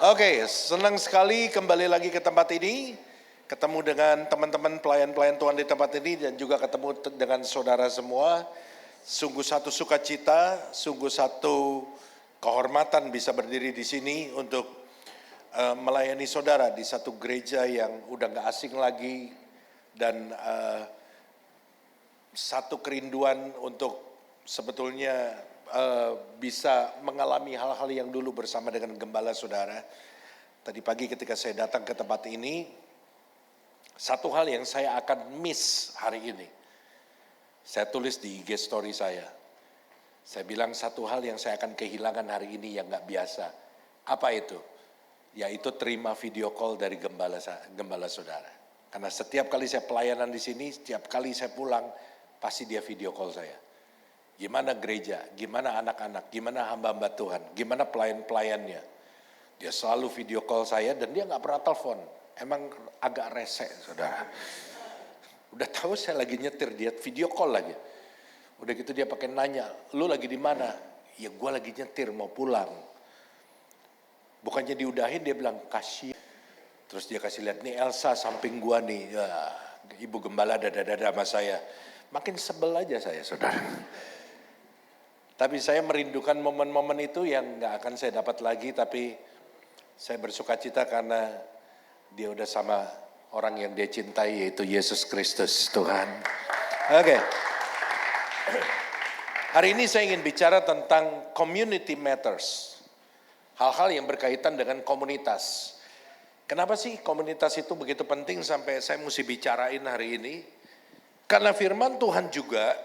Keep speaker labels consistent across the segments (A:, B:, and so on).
A: Oke, senang sekali kembali lagi ke tempat ini, ketemu dengan teman-teman pelayan-pelayan Tuhan di tempat ini dan juga ketemu dengan saudara semua. Sungguh satu sukacita, sungguh satu kehormatan bisa berdiri di sini untuk melayani saudara di satu gereja yang udah gak asing lagi dan satu kerinduan untuk sebetulnya bisa mengalami hal-hal yang dulu bersama dengan gembala saudara. Tadi pagi ketika saya datang ke tempat ini, satu hal yang saya akan miss hari ini. Saya tulis di IG story saya. Saya bilang satu hal yang saya akan kehilangan hari ini yang gak biasa. Apa itu? Yaitu terima video call dari gembala saudara. Karena setiap kali saya pelayanan di sini, setiap kali saya pulang, pasti dia video call saya. Gimana gereja, gimana anak-anak, gimana hamba-hamba Tuhan, gimana pelayan-pelayannya. Dia selalu video call saya dan dia gak pernah telepon. Emang agak rese saudara. Udah tahu saya lagi nyetir, dia video call lagi. Udah gitu dia pakai nanya, lu lagi di mana? Ya gue lagi nyetir mau pulang. Bukannya diudahin dia bilang kasih. Terus dia kasih lihat nih Elsa samping gua nih. Ya, Ibu Gembala dada-dada sama saya. Makin sebel aja saya saudara. Tapi saya merindukan momen-momen itu yang gak akan saya dapat lagi, tapi saya bersuka cita karena dia udah sama orang yang dia cintai, yaitu Yesus Kristus Tuhan. Oke. Hari ini saya ingin bicara tentang community matters. Hal-hal yang berkaitan dengan komunitas. Kenapa sih komunitas itu begitu penting sampai saya mesti bicarain hari ini? Karena firman Tuhan juga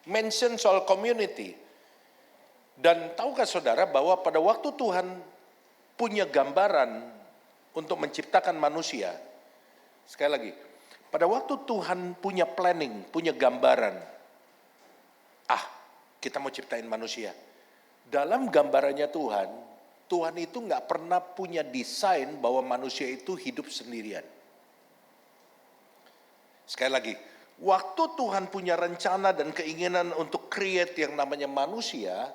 A: mention soal community. Dan tahukah saudara bahwa pada waktu Tuhan punya gambaran untuk menciptakan manusia. Sekali lagi, pada waktu Tuhan punya planning, punya gambaran. Kita mau ciptain manusia. Dalam gambarannya Tuhan, Tuhan itu gak pernah punya desain bahwa manusia itu hidup sendirian. Sekali lagi, waktu Tuhan punya rencana dan keinginan untuk create yang namanya manusia,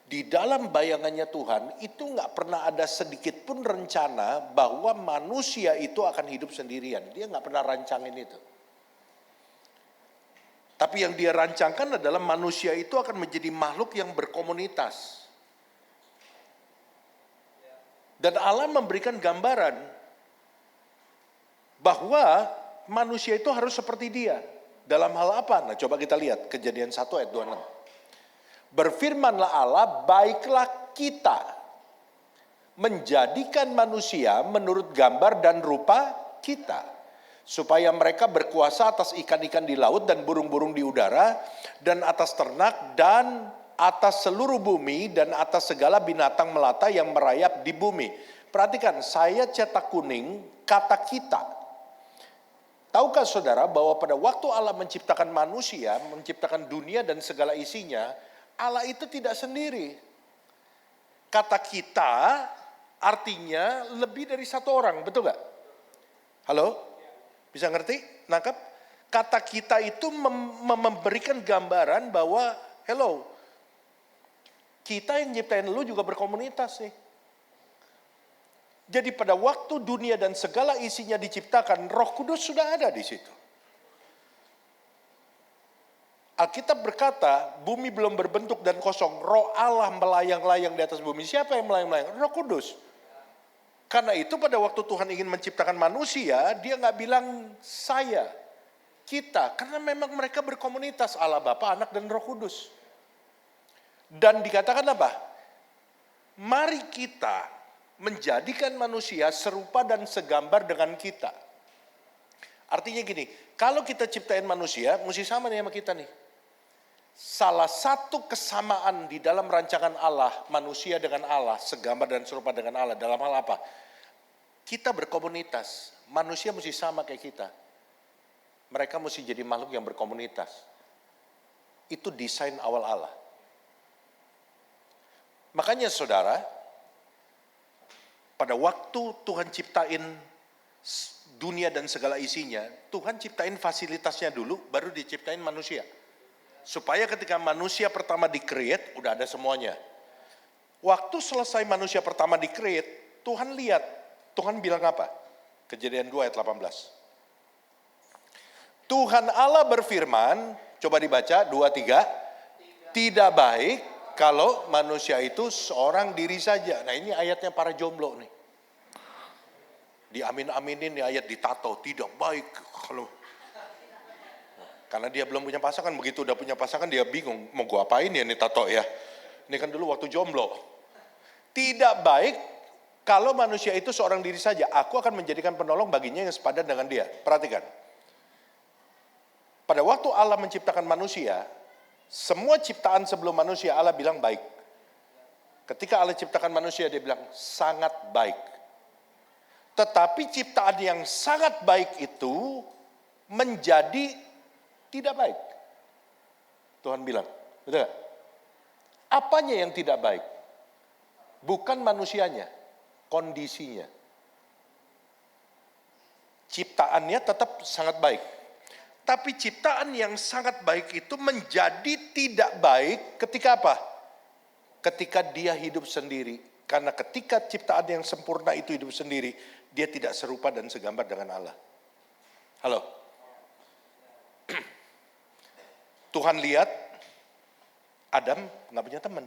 A: di dalam bayangannya Tuhan itu gak pernah ada sedikit pun rencana bahwa manusia itu akan hidup sendirian. Dia gak pernah rancangin itu. Tapi yang dia rancangkan adalah manusia itu akan menjadi makhluk yang berkomunitas. Dan Allah memberikan gambaran bahwa manusia itu harus seperti dia. Dalam hal apa? Nah coba kita lihat Kejadian 1 ayat 26. Berfirmanlah Allah, baiklah kita menjadikan manusia menurut gambar dan rupa kita. Supaya mereka berkuasa atas ikan-ikan di laut dan burung-burung di udara. Dan atas ternak dan atas seluruh bumi dan atas segala binatang melata yang merayap di bumi. Perhatikan, saya cetak kuning kata kita. Tahukah saudara bahwa pada waktu Allah menciptakan manusia, menciptakan dunia dan segala isinya, Allah itu tidak sendiri. Kata kita artinya lebih dari satu orang, betul gak? Halo? Bisa ngerti? Nangkap? Kata kita itu memberikan gambaran bahwa, hello, kita yang nyiptain lu juga berkomunitas nih. Jadi pada waktu dunia dan segala isinya diciptakan, Roh Kudus sudah ada di situ. Alkitab berkata, bumi belum berbentuk dan kosong, Roh Allah melayang-layang di atas bumi. Siapa yang melayang-layang? Roh Kudus. Karena itu pada waktu Tuhan ingin menciptakan manusia, dia gak bilang saya, kita. Karena memang mereka berkomunitas, Allah Bapa, Anak, dan Roh Kudus. Dan dikatakan apa? Mari kita menjadikan manusia serupa dan segambar dengan kita. Artinya gini, kalau kita ciptain manusia, mesti sama nih sama kita nih. Salah satu kesamaan di dalam rancangan Allah, manusia dengan Allah, segambar dan serupa dengan Allah, dalam hal apa? Kita berkomunitas, manusia mesti sama kayak kita. Mereka mesti jadi makhluk yang berkomunitas. Itu desain awal Allah. Makanya saudara, pada waktu Tuhan ciptain dunia dan segala isinya, Tuhan ciptain fasilitasnya dulu, baru diciptain manusia. Supaya ketika manusia pertama di-create, udah ada semuanya. Waktu selesai manusia pertama di-create, Tuhan lihat, Tuhan bilang apa? Kejadian 2 ayat 18. Tuhan Allah berfirman, coba dibaca 2-3, tidak baik kalau manusia itu seorang diri saja. Nah ini ayatnya para jomblo nih. Diamin-aminin nih ayat ditato, tidak baik kalau karena dia belum punya pasangan, begitu udah punya pasangan dia bingung, mau gua apain ya nih tato ya. Ini kan dulu waktu jomblo. Tidak baik kalau manusia itu seorang diri saja, aku akan menjadikan penolong baginya yang sepadan dengan dia. Perhatikan. Pada waktu Allah menciptakan manusia, semua ciptaan sebelum manusia Allah bilang baik. Ketika Allah ciptakan manusia dia bilang sangat baik. Tetapi ciptaan yang sangat baik itu menjadi tidak baik. Tuhan bilang, betul gak? Apanya yang tidak baik? Bukan manusianya, kondisinya. Ciptaannya tetap sangat baik. Tapi ciptaan yang sangat baik itu menjadi tidak baik ketika apa? Ketika dia hidup sendiri. Karena ketika ciptaan yang sempurna itu hidup sendiri, dia tidak serupa dan segambar dengan Allah. Halo? Tuhan lihat, Adam nggak punya teman.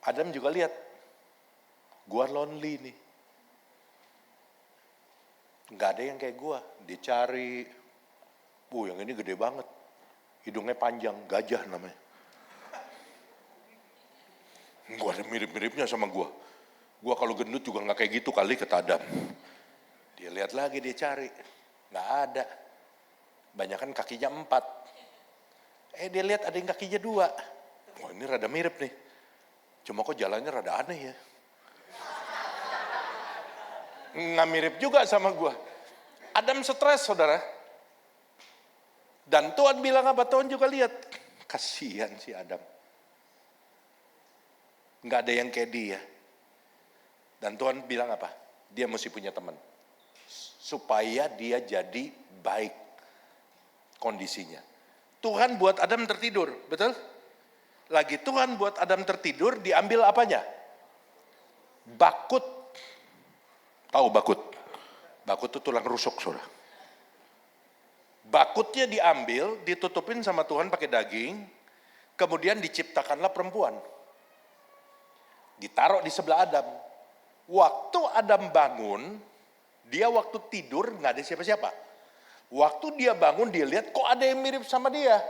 A: Adam juga lihat, gua lonely nih. Nggak ada yang kayak gua. Dia cari, yang ini gede banget. Hidungnya panjang, gajah namanya. Gua ada mirip-miripnya sama gua. Gua kalau gendut juga nggak kayak gitu kali, kata Adam. Dia lihat lagi, dia cari. Nggak ada. Banyakan kakinya 4. Dia lihat ada yang kakinya 2. Ini rada mirip nih. Cuma kok jalannya rada aneh ya. Nggak mirip juga sama gua. Adam stres, saudara. Dan Tuhan bilang apa? Tuhan juga lihat. Kasihan si Adam. Nggak ada yang kayak dia. Dan Tuhan bilang apa? Dia mesti punya teman. Supaya dia jadi baik kondisinya. Tuhan buat Adam tertidur, betul? Lagi Tuhan buat Adam tertidur, diambil apanya? Bakut. Tahu bakut? Bakut itu tulang rusuk, saudara. Bakutnya diambil, ditutupin sama Tuhan pakai daging, kemudian diciptakanlah perempuan. Ditaruh di sebelah Adam. Waktu Adam bangun, dia waktu tidur nggak ada siapa-siapa. Waktu dia bangun, dia lihat kok ada yang mirip sama dia.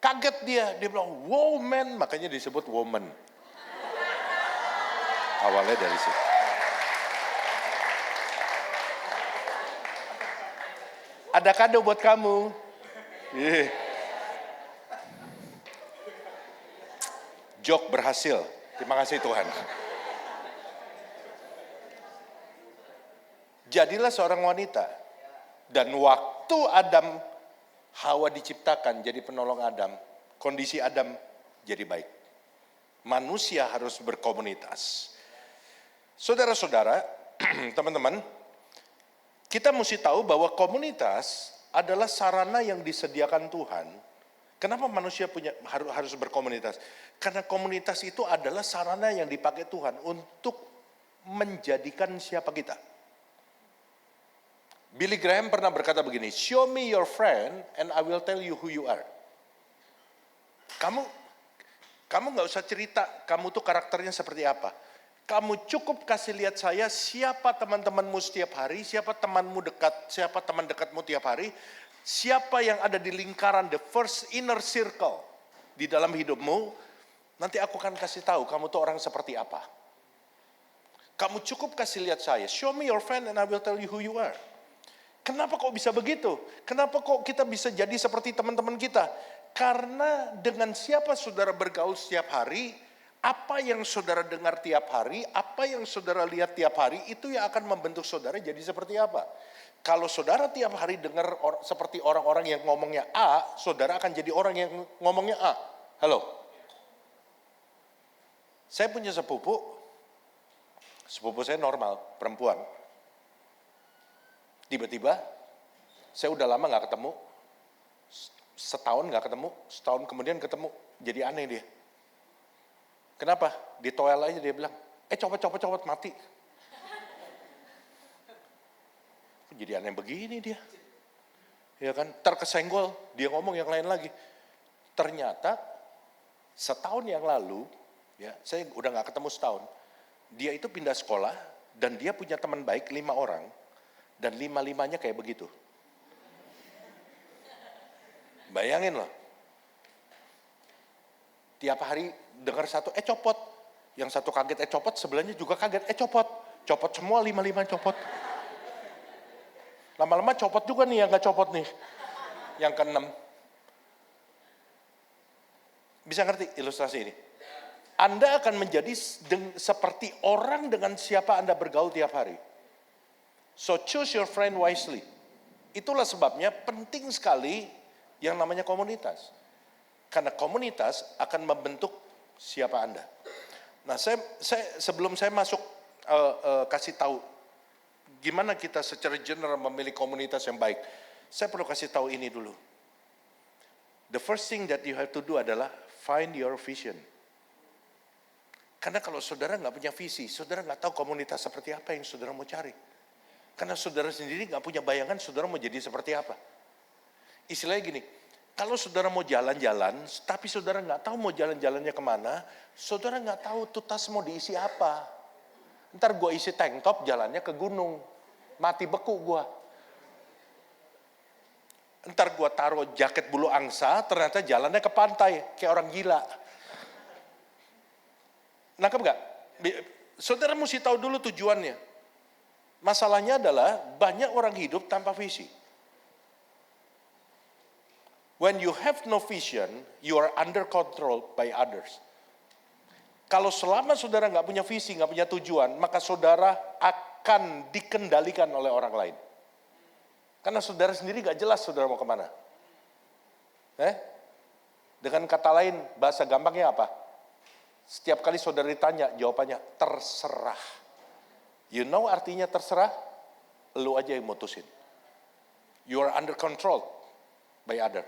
A: Kaget dia bilang, wow man, makanya disebut woman. Awalnya dari situ. Ada kado buat kamu. Joke berhasil. Terima kasih Tuhan. Jadilah seorang wanita. Dan waktu Adam, Hawa diciptakan jadi penolong Adam, kondisi Adam jadi baik. Manusia harus berkomunitas. Saudara-saudara, teman-teman, kita mesti tahu bahwa komunitas adalah sarana yang disediakan Tuhan. Kenapa manusia harus berkomunitas? Karena komunitas itu adalah sarana yang dipakai Tuhan untuk menjadikan siapa kita. Billy Graham pernah berkata begini, show me your friend and I will tell you who you are. Kamu nggak usah cerita, kamu tuh karakternya seperti apa. Kamu cukup kasih lihat saya siapa teman-temanmu setiap hari, siapa temanmu dekat, siapa teman dekatmu tiap hari, siapa yang ada di lingkaran the first inner circle di dalam hidupmu, nanti aku akan kasih tahu kamu tuh orang seperti apa. Kamu cukup kasih lihat saya, show me your friend and I will tell you who you are. Kenapa kok bisa begitu? Kenapa kok kita bisa jadi seperti teman-teman kita? Karena dengan siapa saudara bergaul setiap hari, apa yang saudara dengar tiap hari, apa yang saudara lihat tiap hari, itu yang akan membentuk saudara jadi seperti apa. Kalau saudara tiap hari dengar seperti orang-orang yang ngomongnya A, saudara akan jadi orang yang ngomongnya A. Halo? Saya punya sepupu saya normal, perempuan. Tiba-tiba, saya udah lama gak ketemu, setahun gak ketemu, setahun kemudian ketemu, jadi aneh dia. Kenapa? Di toel aja dia bilang, copot, mati. Jadi aneh begini dia. Ya kan, terkesenggol, dia ngomong yang lain lagi. Ternyata setahun yang lalu, ya saya udah gak ketemu setahun, dia itu pindah sekolah dan dia punya teman baik 5 orang dan 5-5-nya kayak begitu. Bayangin loh. Tiap hari dengar satu copot, yang satu kaget copot, sebelahnya juga kaget copot. Copot semua 5-5 copot. Lama-lama copot juga nih yang gak copot nih. Yang ke-6. Bisa ngerti ilustrasi ini? Anda akan menjadi seperti orang dengan siapa Anda bergaul tiap hari. So choose your friend wisely. Itulah sebabnya penting sekali yang namanya komunitas. Karena komunitas akan membentuk siapa Anda. Nah, sebelum saya masuk kasih tahu gimana kita secara general memilih komunitas yang baik, saya perlu kasih tahu ini dulu. The first thing that you have to do adalah find your vision. Karena kalau saudara nggak punya visi, saudara nggak tahu komunitas seperti apa yang saudara mau cari. Karena saudara sendiri nggak punya bayangan saudara mau jadi seperti apa. Istilahnya gini, kalau saudara mau jalan-jalan, tapi saudara nggak tahu mau jalan-jalannya kemana, saudara nggak tahu tuh tas mau diisi apa. Ntar gue isi tank top, jalannya ke gunung, mati beku gue. Ntar gue taruh jaket bulu angsa, ternyata jalannya ke pantai, kayak orang gila. Nangkep nggak? Saudara mesti tahu dulu tujuannya. Masalahnya adalah banyak orang hidup tanpa visi. When you have no vision, you are under control by others. Kalau selama saudara nggak punya visi, nggak punya tujuan, maka saudara akan dikendalikan oleh orang lain. Karena saudara sendiri nggak jelas saudara mau kemana. Dengan kata lain, bahasa gampangnya apa? Setiap kali saudara ditanya, jawabannya terserah. You know artinya terserah? Lu aja yang mutusin. You are under control by other.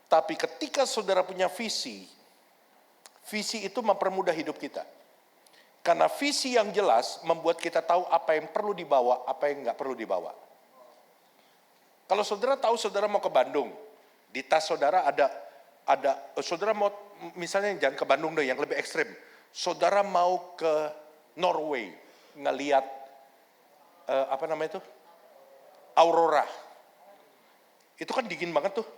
A: Tapi ketika saudara punya visi itu mempermudah hidup kita. Karena visi yang jelas membuat kita tahu apa yang perlu dibawa, apa yang nggak perlu dibawa. Kalau saudara tahu saudara mau ke Bandung, di tas saudara ada saudara mau misalnya jangan ke Bandung deh, yang lebih ekstrim. Saudara mau ke Norway ngelihat aurora. Itu kan dingin banget tuh.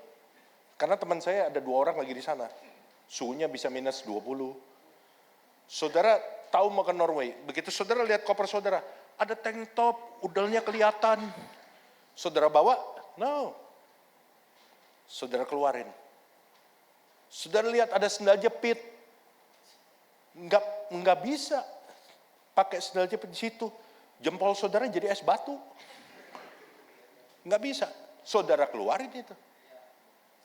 A: Karena teman saya ada 2 orang lagi di sana. Suhunya bisa minus 20. Saudara tahu mau ke Norway. Begitu saudara lihat koper saudara, ada tank top, udelnya kelihatan. Saudara bawa? No. Saudara keluarin. Saudara lihat ada sendal jepit. Nggak bisa pakai sendal jepit di situ. Jempol saudara jadi es batu. Nggak bisa. Saudara keluarin itu.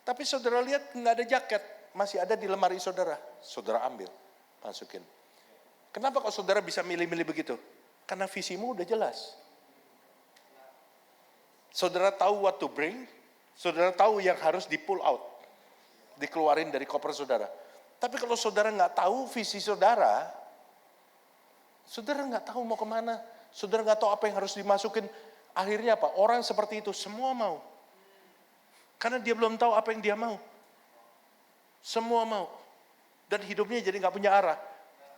A: Tapi saudara lihat nggak ada jaket, masih ada di lemari saudara. Saudara ambil, masukin. Kenapa kok saudara bisa milih-milih begitu? Karena visimu udah jelas. Saudara tahu what to bring, saudara tahu yang harus di pull out, dikeluarin dari koper saudara. Tapi kalau saudara nggak tahu visi saudara nggak tahu mau kemana, saudara nggak tahu apa yang harus dimasukin. Akhirnya apa? Orang seperti itu semua mau. Karena dia belum tahu apa yang dia mau. Semua mau. Dan hidupnya jadi nggak punya arah.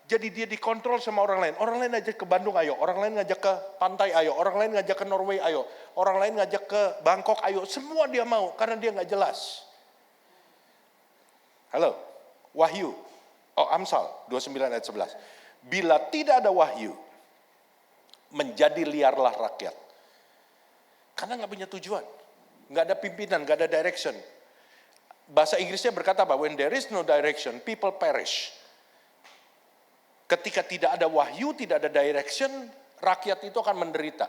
A: Jadi dia dikontrol sama orang lain. Orang lain ngajak ke Bandung, ayo. Orang lain ngajak ke pantai, ayo. Orang lain ngajak ke Norway, ayo. Orang lain ngajak ke Bangkok, ayo. Semua dia mau, karena dia nggak jelas. Halo, Wahyu. Amsal 29 ayat 11. Bila tidak ada wahyu, menjadi liarlah rakyat. Karena nggak punya tujuan. Nggak ada pimpinan, nggak ada direction. Bahasa Inggrisnya berkata bahwa when there is no direction, people perish. Ketika tidak ada wahyu, tidak ada direction, rakyat itu akan menderita.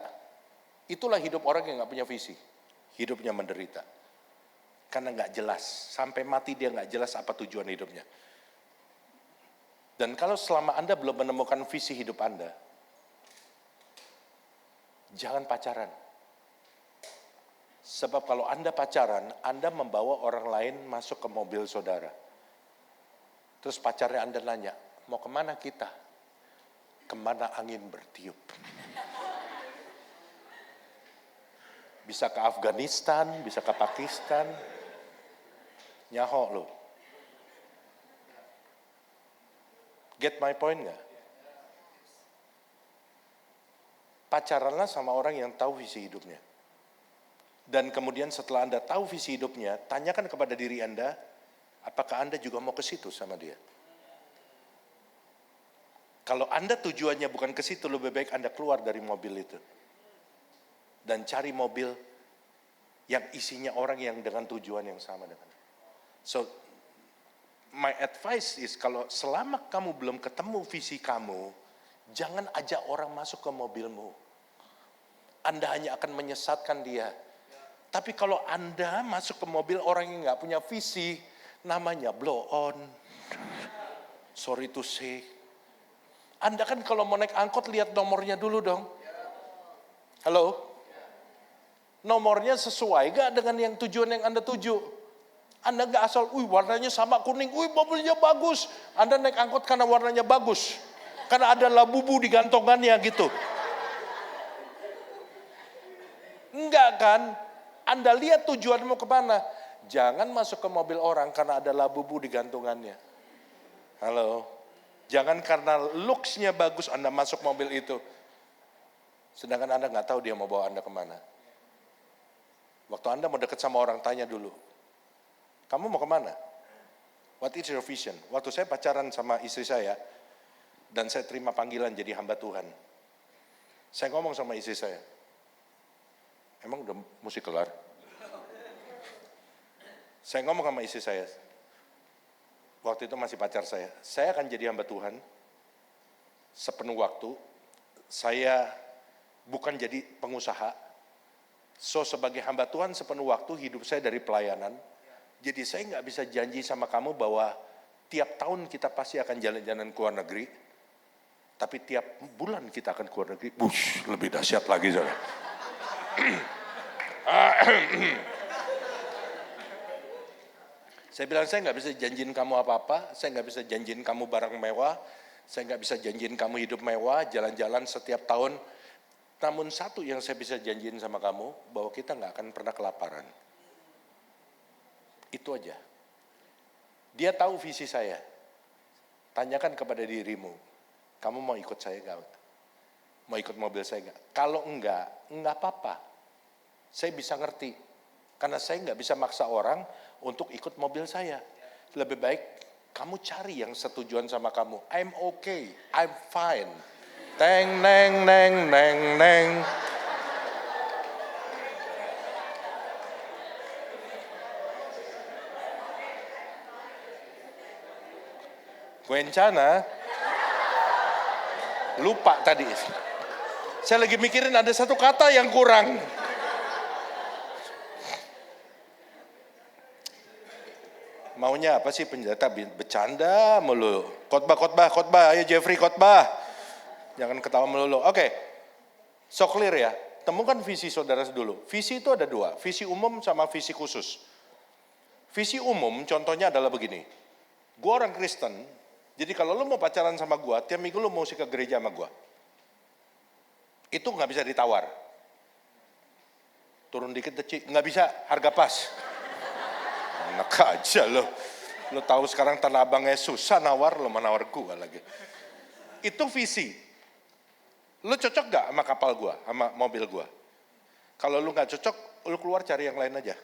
A: Itulah hidup orang yang nggak punya visi. Hidupnya menderita. Karena nggak jelas. Sampai mati dia nggak jelas apa tujuan hidupnya. Dan kalau selama Anda belum menemukan visi hidup Anda, jangan pacaran. Sebab kalau Anda pacaran, Anda membawa orang lain masuk ke mobil saudara. Terus pacarnya Anda nanya, mau kemana kita? Kemana angin bertiup. Bisa ke Afghanistan, bisa ke Pakistan. Nyaho lo. Get my point nggak? Pacaranlah sama orang yang tahu visi hidupnya. Dan kemudian setelah Anda tahu visi hidupnya, tanyakan kepada diri Anda, apakah Anda juga mau ke situ sama dia? Kalau Anda tujuannya bukan ke situ, lebih baik Anda keluar dari mobil itu. Dan cari mobil yang isinya orang yang dengan tujuan yang sama dengan. So, my advice is kalau selama kamu belum ketemu visi kamu, jangan ajak orang masuk ke mobilmu. Anda hanya akan menyesatkan dia. Tapi kalau Anda masuk ke mobil orang yang nggak punya visi, namanya blow on. Sorry to say. Anda kan kalau mau naik angkot lihat nomornya dulu dong. Halo? Nomornya sesuai gak dengan yang tujuan yang Anda tuju? Anda gak asal, warnanya sama kuning, mobilnya bagus. Anda naik angkot karena warnanya bagus. Karena ada labubu di gantongannya gitu. Enggak kan? Anda lihat tujuanmu kemana. Jangan masuk ke mobil orang karena ada labubu di gantungannya. Halo? Jangan karena looks-nya bagus Anda masuk mobil itu. Sedangkan Anda gak tahu dia mau bawa Anda kemana. Waktu Anda mau dekat sama orang, tanya dulu. Kamu mau kemana? What is your vision? Waktu saya pacaran sama istri saya, dan saya terima panggilan jadi hamba Tuhan. Saya ngomong sama istri saya, emang udah mesti kelar? Saya ngomong sama istri saya, waktu itu masih pacar saya akan jadi hamba Tuhan, sepenuh waktu, saya bukan jadi pengusaha, so sebagai hamba Tuhan sepenuh waktu hidup saya dari pelayanan. Jadi saya nggak bisa janji sama kamu bahwa tiap tahun kita pasti akan jalan-jalan ke luar negeri. Tapi tiap bulan kita akan ke luar negeri. Lebih dahsyat lagi saudara. Saya bilang saya nggak bisa janjiin kamu apa-apa. Saya nggak bisa janjiin kamu barang mewah. Saya nggak bisa janjiin kamu hidup mewah, jalan-jalan setiap tahun. Namun satu yang saya bisa janjiin sama kamu, bahwa kita nggak akan pernah kelaparan. Itu aja. Dia tahu visi saya. Tanyakan kepada dirimu, kamu mau ikut saya nggak? Mau ikut mobil saya nggak? Kalau enggak apa-apa. Saya bisa ngerti. Karena saya nggak bisa maksa orang untuk ikut mobil saya. Lebih baik kamu cari yang setujuan sama kamu. I'm okay, I'm fine. Teng, neng, neng, neng, neng. Kuencana. Lupa tadi. Saya lagi mikirin ada satu kata yang kurang. Maunya apa sih pendeta? Bercanda mulu. Khotbah. Ayo Jeffrey khotbah. Jangan ketawa melulu. Oke. So clear ya. Temukan visi saudara dulu. Visi itu ada dua. Visi umum sama visi khusus. Visi umum contohnya adalah begini. Gua orang Kristen. Jadi kalau lu mau pacaran sama gua, tiap minggu lu mesti ke gereja sama gua. Itu nggak bisa ditawar. Turun dikit Ci, nggak bisa, harga pas. Enak aja lo. Lo tahu sekarang Tanah Abangnya susah nawar, lo menawar gua lagi. Itu visi. Lo cocok gak sama kapal gua, sama mobil gua? Kalau lo gak cocok, lo keluar cari yang lain aja.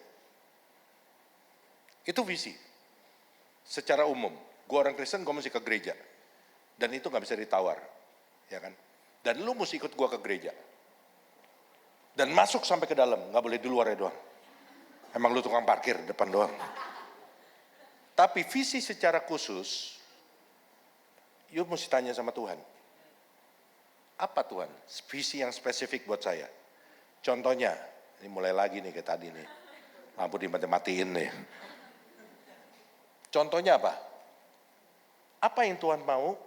A: Itu visi. Secara umum, gua orang Kristen, gua mesti ke gereja. Dan itu gak bisa ditawar. Ya kan? Dan lo mesti ikut gua ke gereja. Dan masuk sampai ke dalam, gak boleh di luar ya doang. Emang lo tukang parkir depan doang. Tapi visi secara khusus, you mesti tanya sama Tuhan. Apa Tuhan? Visi yang spesifik buat saya. Contohnya, ini mulai lagi nih kayak tadi nih. Lampu dimati-matiin nih. Contohnya apa? Apa yang Tuhan mau,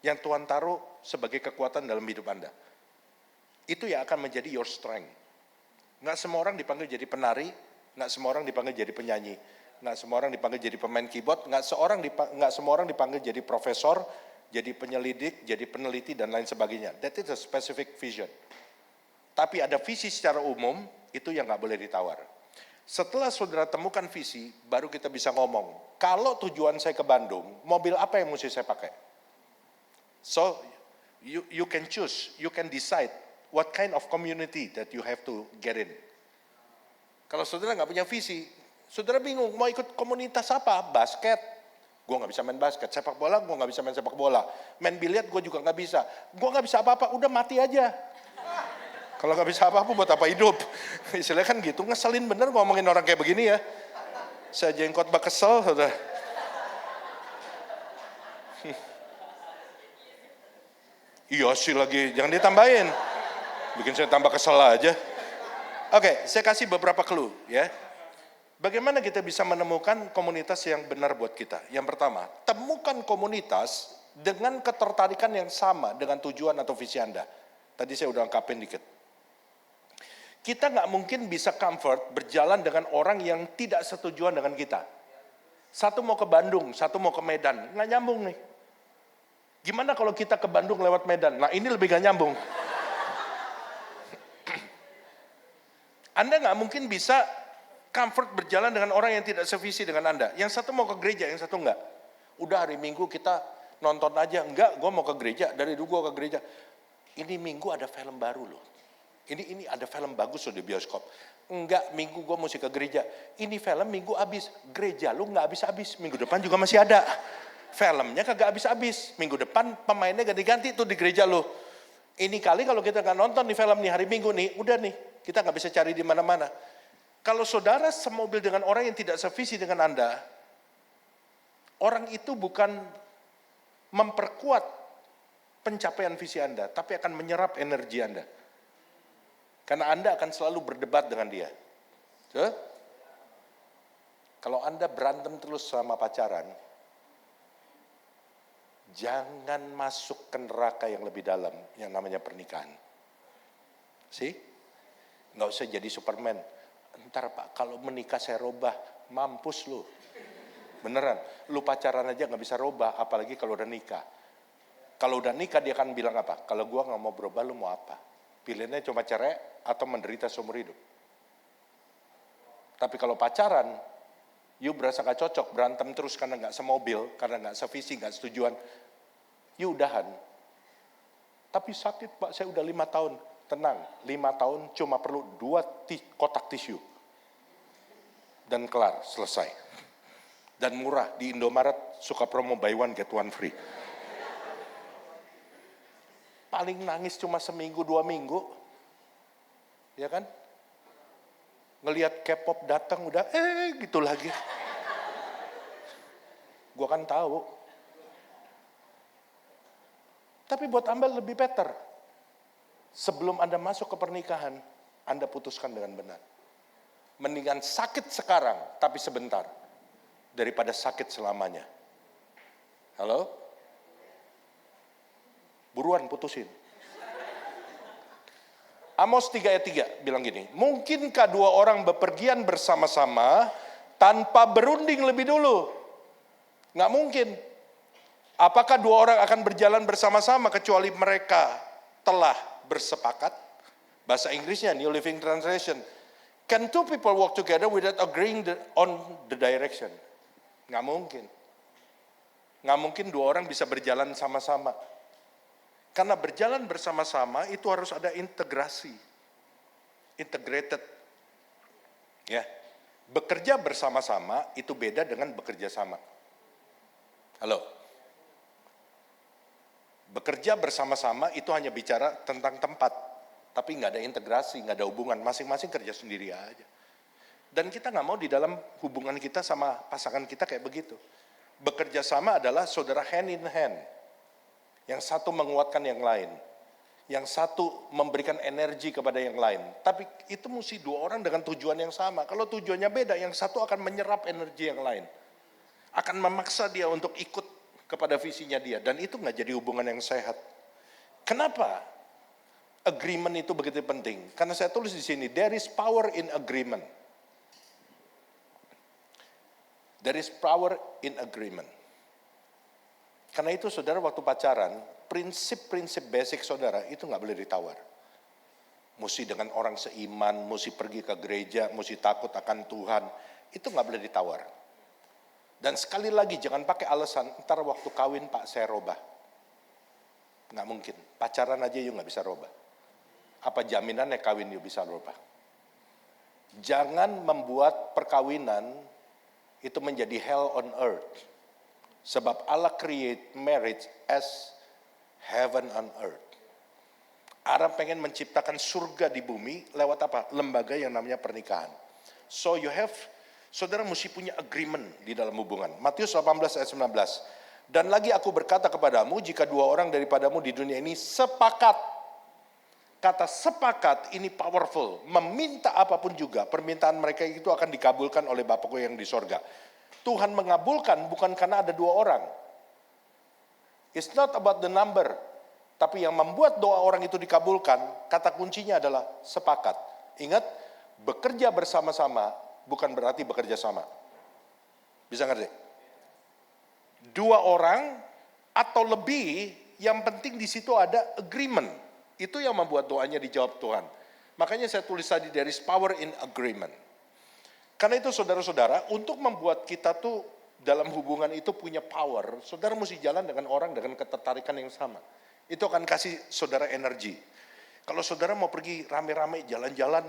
A: yang Tuhan taruh sebagai kekuatan dalam hidup Anda? Itu yang akan menjadi your strength. Nggak semua orang dipanggil jadi penari, nggak semua orang dipanggil jadi penyanyi. nggak semua orang dipanggil jadi pemain keyboard, nggak semua orang dipanggil jadi profesor, jadi penyelidik, jadi peneliti, dan lain sebagainya. That is a specific vision. Tapi ada visi secara umum, itu yang nggak boleh ditawar. Setelah saudara temukan visi, baru kita bisa ngomong, kalau tujuan saya ke Bandung, mobil apa yang mesti saya pakai? So, you can choose, you can decide what kind of community that you have to get in. Kalau saudara nggak punya visi, saudara bingung, mau ikut komunitas apa? Basket, gue nggak bisa main basket. Sepak bola, gue nggak bisa main sepak bola. Main biliar, gue juga nggak bisa. Gue nggak bisa apa-apa, udah mati aja. Kalau nggak bisa apa-apa, buat apa hidup? Istilahnya kan gitu, ngeselin bener ngomongin orang kayak begini ya. Saya jengkot bak kesel, saudara. Iya sih lagi, jangan ditambahin. Bikin saya tambah kesel aja. Oke, saya kasih beberapa clue ya. Bagaimana kita bisa menemukan komunitas yang benar buat kita? Yang pertama, temukan komunitas dengan ketertarikan yang sama dengan tujuan atau visi Anda. Tadi saya udah ungkapin dikit. Kita nggak mungkin bisa comfort berjalan dengan orang yang tidak setujuan dengan kita. Satu mau ke Bandung, satu mau ke Medan, nggak nyambung nih. Gimana kalau kita ke Bandung lewat Medan? Nah ini lebih nggak nyambung. Anda nggak mungkin bisa comfort berjalan dengan orang yang tidak sevisi dengan Anda. Yang satu mau ke gereja, yang satu enggak. Udah hari Minggu kita nonton aja. Enggak, gue mau ke gereja. Dari dulu gue ke gereja. Ini Minggu ada film baru loh. Ini ada film bagus loh di bioskop. Enggak, Minggu gue mesti ke gereja. Ini film Minggu habis. Gereja lu nggak habis-habis. Minggu depan juga masih ada. Filmnya kagak habis-habis. Minggu depan pemainnya ganti-ganti tuh di gereja lu. Ini kali kalau kita nggak nonton nih film nih hari Minggu nih, udah nih. Kita nggak bisa cari di mana-mana. Kalau saudara semobil dengan orang yang tidak sevisi dengan Anda, orang itu bukan memperkuat pencapaian visi Anda, tapi akan menyerap energi Anda. Karena Anda akan selalu berdebat dengan dia. So, kalau Anda berantem terus sama pacaran, jangan masuk ke neraka yang lebih dalam, yang namanya pernikahan. Nggak usah jadi Superman. Ntar Pak, kalau menikah saya robah, mampus lu. Beneran, lu pacaran aja nggak bisa robah, apalagi kalau udah nikah. Kalau udah nikah dia akan bilang apa? Kalau gua nggak mau berubah, lu mau apa? Pilihannya cuma cerai atau menderita seumur hidup. Tapi kalau pacaran, you berasa gak cocok, berantem terus karena nggak semobil, karena nggak sevisi, nggak setujuan, you udahan. Tapi sakit Pak, saya udah 5 tahun. Tenang, 5 tahun cuma perlu 2 kotak tisu. Dan kelar, selesai. Dan murah, di Indomaret suka promo buy one get one free. Paling nangis cuma seminggu, 2 minggu. Ya kan? Ngelihat K-pop datang udah gitu lagi. Gua kan tahu. Tapi buat Anda lebih better. Sebelum Anda masuk ke pernikahan, Anda putuskan dengan benar. Mendingan sakit sekarang, tapi sebentar. Daripada sakit selamanya. Halo? Buruan putusin. Amos 3 ayat 3 bilang gini, mungkinkah 2 orang bepergian bersama-sama tanpa berunding lebih dulu? Nggak mungkin. Apakah 2 orang akan berjalan bersama-sama kecuali mereka telah bersepakat? Bahasa Inggrisnya, New Living Translation. Can 2 people walk together without agreeing on the direction? Nggak mungkin. Nggak mungkin 2 orang bisa berjalan sama-sama. Karena berjalan bersama-sama itu harus ada integrasi. Integrated. Ya. Bekerja bersama-sama itu beda dengan bekerja sama. Halo. Bekerja bersama-sama itu hanya bicara tentang tempat. Tapi nggak ada integrasi, nggak ada hubungan. Masing-masing kerja sendiri aja. Dan kita nggak mau di dalam hubungan kita sama pasangan kita kayak begitu. Bekerja sama adalah saudara hand in hand. Yang satu menguatkan yang lain. Yang satu memberikan energi kepada yang lain. Tapi itu mesti 2 orang dengan tujuan yang sama. Kalau tujuannya beda, yang satu akan menyerap energi yang lain. Akan memaksa dia untuk ikut kepada visinya dia. Dan itu nggak jadi hubungan yang sehat. Kenapa agreement itu begitu penting? Karena saya tulis di sini, there is power in agreement. There is power in agreement. Karena itu saudara waktu pacaran, prinsip-prinsip basic saudara itu nggak boleh ditawar. Mesti dengan orang seiman, mesti pergi ke gereja, mesti takut akan Tuhan, itu nggak boleh ditawar. Dan sekali lagi jangan pakai alasan, ntar waktu kawin Pak saya robah. Nggak mungkin, pacaran aja yuk nggak bisa robah. Apa jaminannya kawin yuk bisa robah? Jangan membuat perkawinan itu menjadi hell on earth. Sebab Allah create marriage as heaven on earth. Allah pengen menciptakan surga di bumi lewat apa? Lembaga yang namanya pernikahan. So saudara mesti punya agreement di dalam hubungan. Matius 18 ayat 19. Dan lagi aku berkata kepadamu, jika dua orang daripadamu di dunia ini sepakat. Kata sepakat ini powerful. Meminta apapun juga, permintaan mereka itu akan dikabulkan oleh Bapakku yang di sorga. Tuhan mengabulkan bukan karena ada dua orang. It's not about the number. Tapi yang membuat doa orang itu dikabulkan, kata kuncinya adalah sepakat. Ingat, bekerja bersama-sama bukan berarti bekerja sama. Bisa ngerti? Dua orang atau lebih, yang penting di situ ada agreement. Itu yang membuat doanya dijawab Tuhan. Makanya saya tulis tadi, there is power in agreement. Karena itu saudara-saudara, untuk membuat kita tuh dalam hubungan itu punya power, saudara mesti jalan dengan orang dengan ketertarikan yang sama. Itu akan kasih saudara energi. Kalau saudara mau pergi rame-rame jalan-jalan,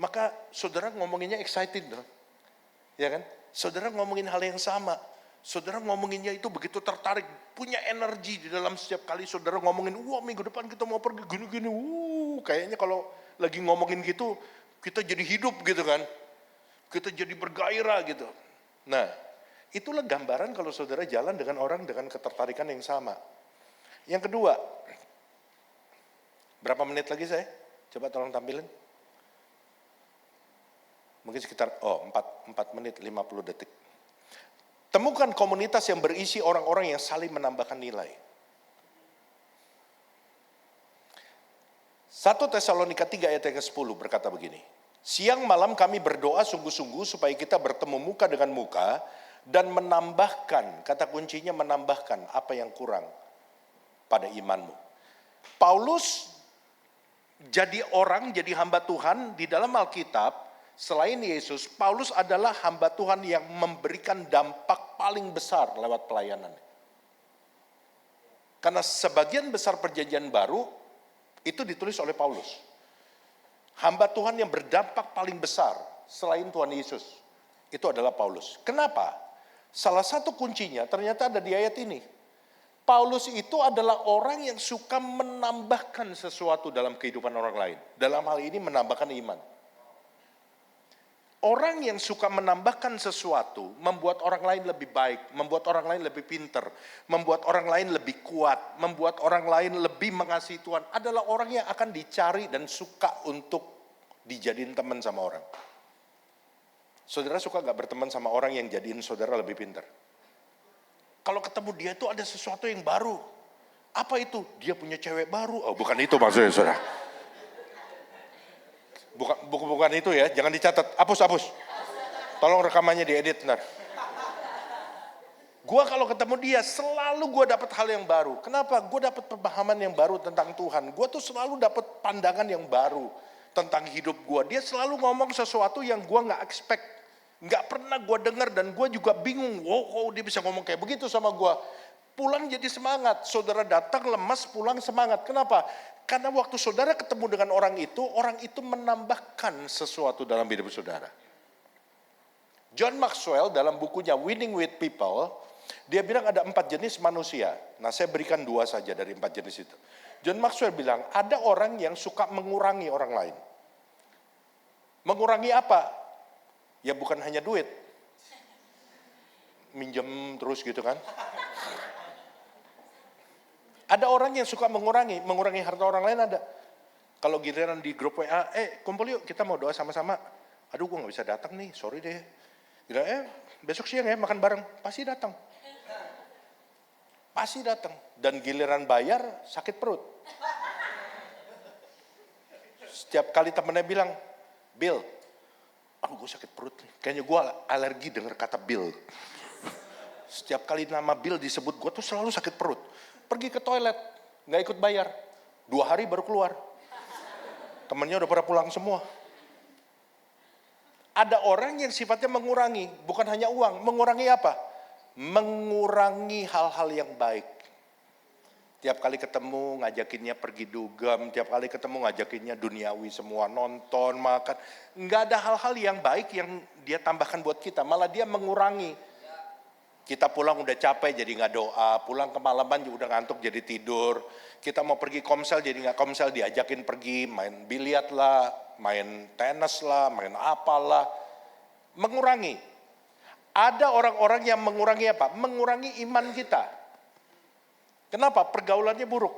A: maka saudara ngomonginnya excited. Ya kan? Saudara ngomongin hal yang sama. Saudara ngomonginnya itu begitu tertarik, punya energi di dalam setiap kali saudara ngomongin, wah minggu depan kita mau pergi gini-gini, kayaknya kalau lagi ngomongin gitu, kita jadi hidup gitu kan. Kita jadi bergairah gitu. Nah, itulah gambaran kalau saudara jalan dengan orang dengan ketertarikan yang sama. Yang kedua, berapa menit lagi saya? Coba tolong tampilin. Mungkin sekitar 4 menit 50 detik. Temukan komunitas yang berisi orang-orang yang saling menambahkan nilai. 1 Tesalonika 3 ayat ke-10 berkata begini. Siang malam kami berdoa sungguh-sungguh supaya kita bertemu muka dengan muka dan menambahkan, kata kuncinya menambahkan apa yang kurang pada imanmu. Paulus jadi hamba Tuhan di dalam Alkitab. Selain Yesus, Paulus adalah hamba Tuhan yang memberikan dampak paling besar lewat pelayanan. Karena sebagian besar perjanjian baru itu ditulis oleh Paulus. Hamba Tuhan yang berdampak paling besar selain Tuhan Yesus, itu adalah Paulus. Kenapa? Salah satu kuncinya ternyata ada di ayat ini. Paulus itu adalah orang yang suka menambahkan sesuatu dalam kehidupan orang lain. Dalam hal ini menambahkan iman. Orang yang suka menambahkan sesuatu, membuat orang lain lebih baik, membuat orang lain lebih pinter, membuat orang lain lebih kuat, membuat orang lain lebih mengasihi Tuhan, adalah orang yang akan dicari dan suka untuk dijadiin teman sama orang. Saudara suka gak berteman sama orang yang jadiin saudara lebih pinter? Kalau ketemu dia itu ada sesuatu yang baru. Apa itu? Dia punya cewek baru. Oh, bukan itu maksudnya saudara. Bukan itu ya, jangan dicatat. Hapus. Tolong rekamannya diedit ntar. Gua kalau ketemu dia selalu gua dapat hal yang baru. Kenapa? Gua dapat pemahaman yang baru tentang Tuhan. Gua tuh selalu dapat pandangan yang baru tentang hidup gua. Dia selalu ngomong sesuatu yang gua nggak expect, nggak pernah gua dengar dan gua juga bingung. Wow, dia bisa ngomong kayak begitu sama gua. Pulang jadi semangat. Saudara datang lemas, pulang semangat. Kenapa? Karena waktu saudara ketemu dengan orang itu menambahkan sesuatu dalam hidup saudara. John Maxwell dalam bukunya Winning with People, dia bilang ada 4 jenis manusia. Nah, saya berikan 2 saja dari 4 jenis itu. John Maxwell bilang, ada orang yang suka mengurangi orang lain. Mengurangi apa? Ya bukan hanya duit. Minjem terus gitu kan. Ada orang yang suka mengurangi harta orang lain ada. Kalau giliran di grup WA, kumpul yuk kita mau doa sama-sama. Aduh gue gak bisa datang nih, sorry deh. Gila, besok siang ya makan bareng, pasti datang. Pasti datang. Dan giliran bayar sakit perut. Setiap kali temennya bilang, Bill, Aduh, gue sakit perut nih. Kayaknya gue alergi dengar kata Bill. Setiap kali nama Bill disebut, gue tuh selalu sakit perut. Pergi ke toilet, nggak ikut bayar. 2 hari baru keluar. Temennya udah pada pulang semua. Ada orang yang sifatnya mengurangi, bukan hanya uang. Mengurangi apa? Mengurangi hal-hal yang baik. Tiap kali ketemu ngajakinnya pergi dugem, tiap kali ketemu ngajakinnya duniawi semua, nonton, makan. Nggak ada hal-hal yang baik yang dia tambahkan buat kita, malah dia mengurangi. Kita pulang udah capek jadi nggak doa, pulang kemalaman udah ngantuk jadi tidur. Kita mau pergi komsel jadi nggak komsel, diajakin pergi main biliar lah, main tenis lah, main apalah. Mengurangi. Ada orang-orang yang mengurangi apa? Mengurangi iman kita. Kenapa? Pergaulannya buruk.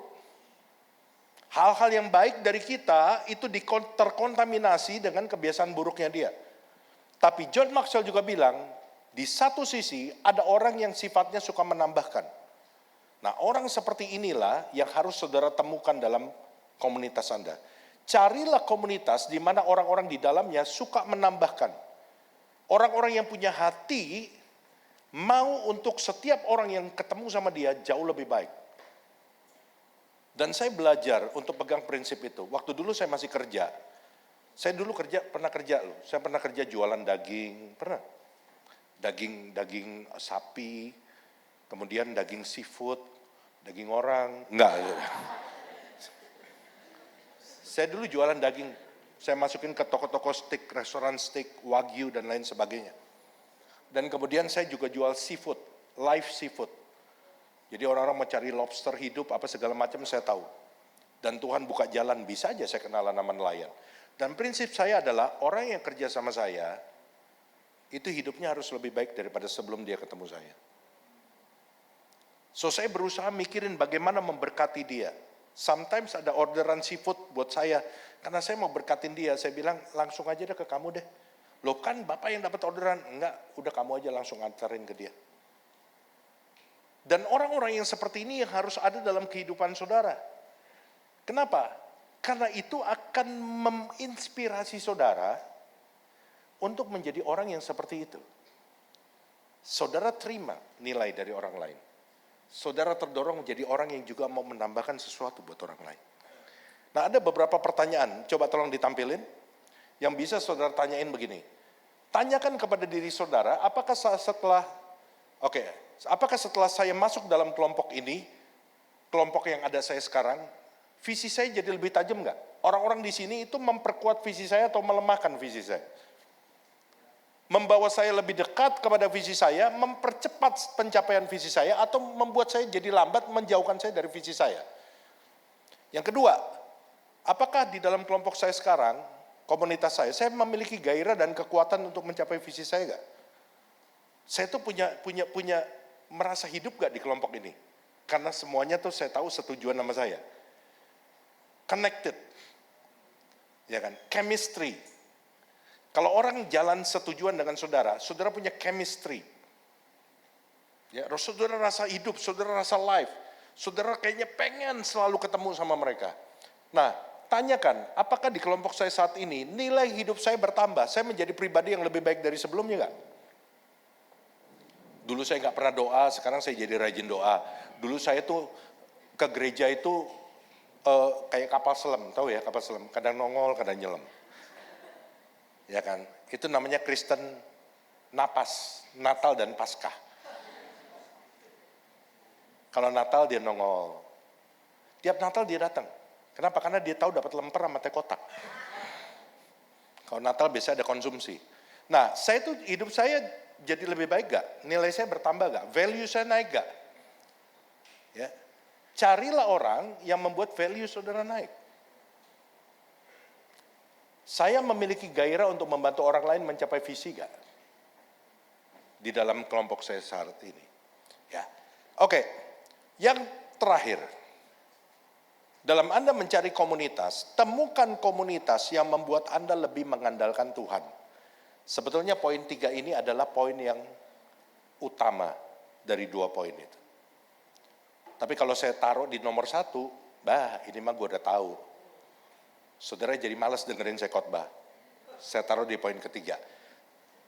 A: Hal-hal yang baik dari kita itu terkontaminasi dengan kebiasaan buruknya dia. Tapi John Maxwell juga bilang, di satu sisi ada orang yang sifatnya suka menambahkan. Nah, orang seperti inilah yang harus saudara temukan dalam komunitas Anda. Carilah komunitas di mana orang-orang di dalamnya suka menambahkan. Orang-orang yang punya hati mau untuk setiap orang yang ketemu sama dia jauh lebih baik. Dan saya belajar untuk pegang prinsip itu. Waktu dulu saya masih kerja. Saya dulu pernah kerja loh. Saya pernah kerja jualan daging, pernah. Daging sapi, kemudian daging seafood, daging orang, enggak. Saya dulu jualan daging, saya masukin ke toko-toko steak, restoran steak, wagyu dan lain sebagainya. Dan kemudian saya juga jual seafood, live seafood. Jadi orang-orang mau cari lobster hidup, apa segala macam saya tahu. Dan Tuhan buka jalan, bisa aja saya kenalan nama nelayan. Dan prinsip saya adalah orang yang kerja sama saya, itu hidupnya harus lebih baik daripada sebelum dia ketemu saya. So saya berusaha mikirin bagaimana memberkati dia. Sometimes ada orderan seafood buat saya, karena saya mau berkatin dia, saya bilang langsung aja deh ke kamu deh. Loh kan Bapak yang dapat orderan, enggak, udah kamu aja langsung antarin ke dia. Dan orang-orang yang seperti ini yang harus ada dalam kehidupan saudara. Kenapa? Karena itu akan menginspirasi saudara untuk menjadi orang yang seperti itu. Saudara terima nilai dari orang lain. Saudara terdorong menjadi orang yang juga mau menambahkan sesuatu buat orang lain. Nah, ada beberapa pertanyaan, coba tolong ditampilin, yang bisa saudara tanyain begini. Tanyakan kepada diri saudara, apakah setelah saya masuk dalam kelompok ini, kelompok yang ada saya sekarang, visi saya jadi lebih tajam nggak? Orang-orang di sini itu memperkuat visi saya atau melemahkan visi saya? Membawa saya lebih dekat kepada visi saya, mempercepat pencapaian visi saya, atau membuat saya jadi lambat, menjauhkan saya dari visi saya? Yang kedua, apakah di dalam kelompok saya sekarang, komunitas saya memiliki gairah dan kekuatan untuk mencapai visi saya nggak? Saya tuh punya merasa hidup gak di kelompok ini? Karena semuanya tuh saya tahu setujuan sama saya. Connected. Ya kan? Chemistry. Kalau orang jalan setujuan dengan saudara, saudara punya chemistry. Ya, saudara rasa hidup, saudara rasa life. Saudara kayaknya pengen selalu ketemu sama mereka. Nah, tanyakan, apakah di kelompok saya saat ini nilai hidup saya bertambah? Saya menjadi pribadi yang lebih baik dari sebelumnya enggak? Dulu saya nggak pernah doa, sekarang saya jadi rajin doa. Dulu saya tuh ke gereja itu kayak kapal selam, tahu ya kapal selam, kadang nongol, kadang nyelam. Ya kan, itu namanya Kristen napas, Natal dan Paskah. Kalau Natal dia nongol, tiap Natal dia datang. Kenapa? Karena dia tahu dapat lemper sama teh kotak. Kalau Natal biasa ada konsumsi. Nah, saya tuh hidup saya jadi lebih baik gak? Nilai saya bertambah gak? Value saya naik gak? Ya. Carilah orang yang membuat value saudara naik. Saya memiliki gairah untuk membantu orang lain mencapai visi gak? Di dalam kelompok saya saat ini. Ya. Oke, yang terakhir. Dalam Anda mencari komunitas, temukan komunitas yang membuat Anda lebih mengandalkan Tuhan. Sebetulnya poin 3 ini adalah poin yang utama dari 2 poin itu. Tapi kalau saya taruh di nomor 1, ini mah gue udah tahu. Saudara jadi malas dengerin saya khotbah. Saya taruh di poin ketiga.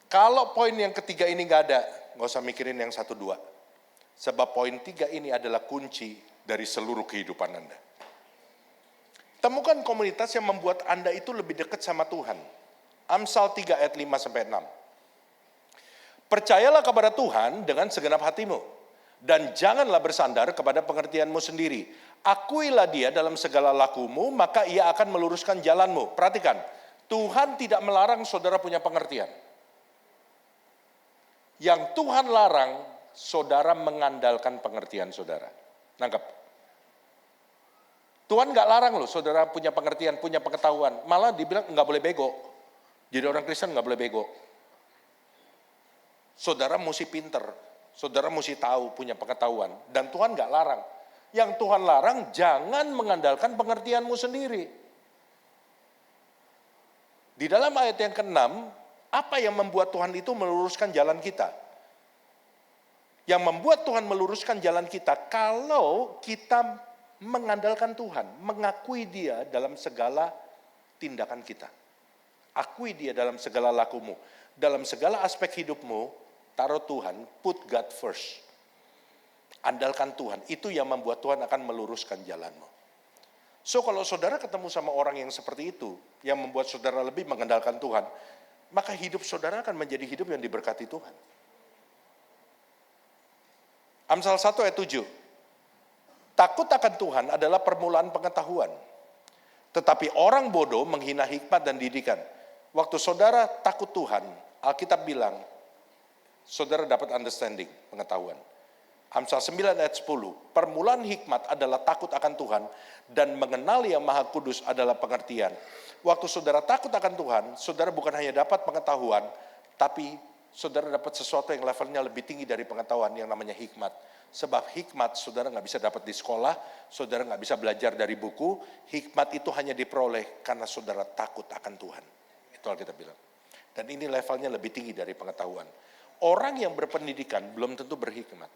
A: Kalau poin yang ketiga ini nggak ada, nggak usah mikirin yang 1, 2. Sebab poin 3 ini adalah kunci dari seluruh kehidupan Anda. Temukan komunitas yang membuat Anda itu lebih dekat sama Tuhan. Amsal 3 ayat 5-6. Percayalah kepada Tuhan dengan segenap hatimu, dan janganlah bersandar kepada pengertianmu sendiri. Akuilah Dia dalam segala lakumu, maka Ia akan meluruskan jalanmu. Perhatikan, Tuhan tidak melarang saudara punya pengertian. Yang Tuhan larang, saudara mengandalkan pengertian saudara. Nangkep? Tuhan nggak larang loh, saudara punya pengertian, punya pengetahuan. Malah dibilang nggak boleh bego. Jadi orang Kristen nggak boleh bego. Saudara mesti pinter, saudara mesti tahu, punya pengetahuan. Dan Tuhan nggak larang. Yang Tuhan larang, jangan mengandalkan pengertianmu sendiri. Di dalam ayat yang ke-6, apa yang membuat Tuhan itu meluruskan jalan kita? Yang membuat Tuhan meluruskan jalan kita, kalau kita mengandalkan Tuhan, mengakui Dia dalam segala tindakan kita. Akui Dia dalam segala lakumu. Dalam segala aspek hidupmu, taruh Tuhan, put God first. Andalkan Tuhan, itu yang membuat Tuhan akan meluruskan jalanmu. So kalau saudara ketemu sama orang yang seperti itu, yang membuat saudara lebih mengandalkan Tuhan, maka hidup saudara akan menjadi hidup yang diberkati Tuhan. Amsal 1 ayat 7. Takut akan Tuhan adalah permulaan pengetahuan. Tetapi orang bodoh menghina hikmat dan didikan. Waktu saudara takut Tuhan, Alkitab bilang, saudara dapat understanding, pengetahuan. Amsal 9 ayat 10, permulaan hikmat adalah takut akan Tuhan, dan mengenal Yang Maha Kudus adalah pengertian. Waktu saudara takut akan Tuhan, saudara bukan hanya dapat pengetahuan, tapi saudara dapat sesuatu yang levelnya lebih tinggi dari pengetahuan, yang namanya hikmat. Sebab hikmat saudara nggak bisa dapat di sekolah, saudara nggak bisa belajar dari buku, hikmat itu hanya diperoleh karena saudara takut akan Tuhan. Itu Alkitab bilang. Dan ini levelnya lebih tinggi dari pengetahuan. Orang yang berpendidikan belum tentu berhikmat.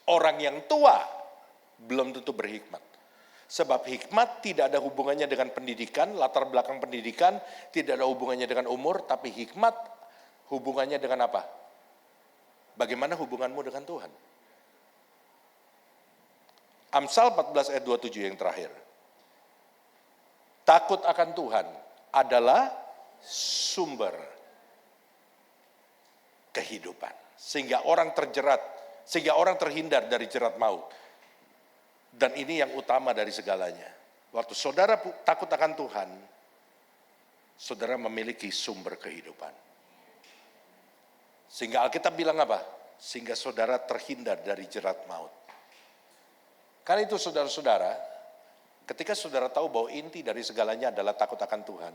A: Orang yang tua belum tentu berhikmat. Sebab hikmat tidak ada hubungannya dengan pendidikan, latar belakang pendidikan, tidak ada hubungannya dengan umur, tapi hikmat hubungannya dengan apa? Bagaimana hubunganmu dengan Tuhan? Amsal 14 ayat 27 yang terakhir. Takut akan Tuhan adalah sumber kehidupan. Sehingga orang terjerat, sehingga orang terhindar dari jerat maut. Dan ini yang utama dari segalanya. Waktu saudara takut akan Tuhan, saudara memiliki sumber kehidupan. Sehingga Alkitab bilang apa? Sehingga saudara terhindar dari jerat maut. Karena itu saudara-saudara, ketika saudara tahu bahwa inti dari segalanya adalah takut akan Tuhan,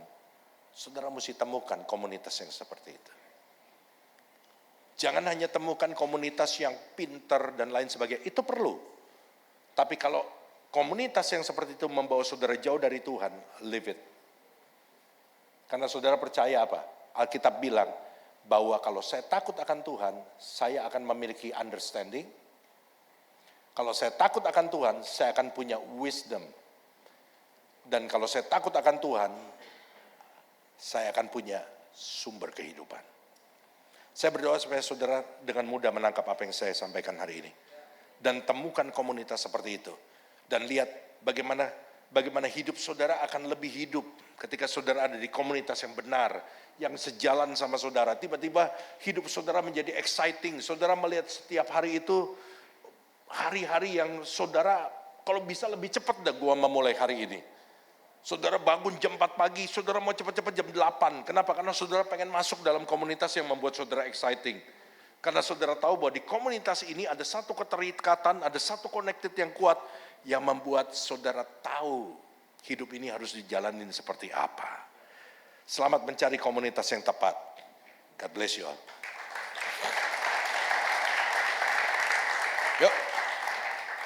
A: saudara mesti temukan komunitas yang seperti itu. Jangan hanya temukan komunitas yang pinter dan lain sebagainya, itu perlu. Tapi kalau komunitas yang seperti itu membawa saudara jauh dari Tuhan, leave it. Karena saudara percaya apa? Alkitab bilang bahwa kalau saya takut akan Tuhan, saya akan memiliki understanding. Kalau saya takut akan Tuhan, saya akan punya wisdom. Dan kalau saya takut akan Tuhan, saya akan punya sumber kehidupan. Saya berdoa supaya saudara dengan mudah menangkap apa yang saya sampaikan hari ini. Dan temukan komunitas seperti itu. Dan lihat bagaimana hidup saudara akan lebih hidup ketika saudara ada di komunitas yang benar, yang sejalan sama saudara. Tiba-tiba hidup saudara menjadi exciting. Saudara melihat setiap hari itu, hari-hari yang saudara, kalau bisa lebih cepat dah gua memulai hari ini. Saudara bangun jam 4 pagi, saudara mau cepat-cepat jam 8. Kenapa? Karena saudara pengen masuk dalam komunitas yang membuat saudara exciting. Karena saudara tahu bahwa di komunitas ini ada satu keterikatan, ada satu connected yang kuat, yang membuat saudara tahu hidup ini harus dijalanin seperti apa. Selamat mencari komunitas yang tepat. God bless you all.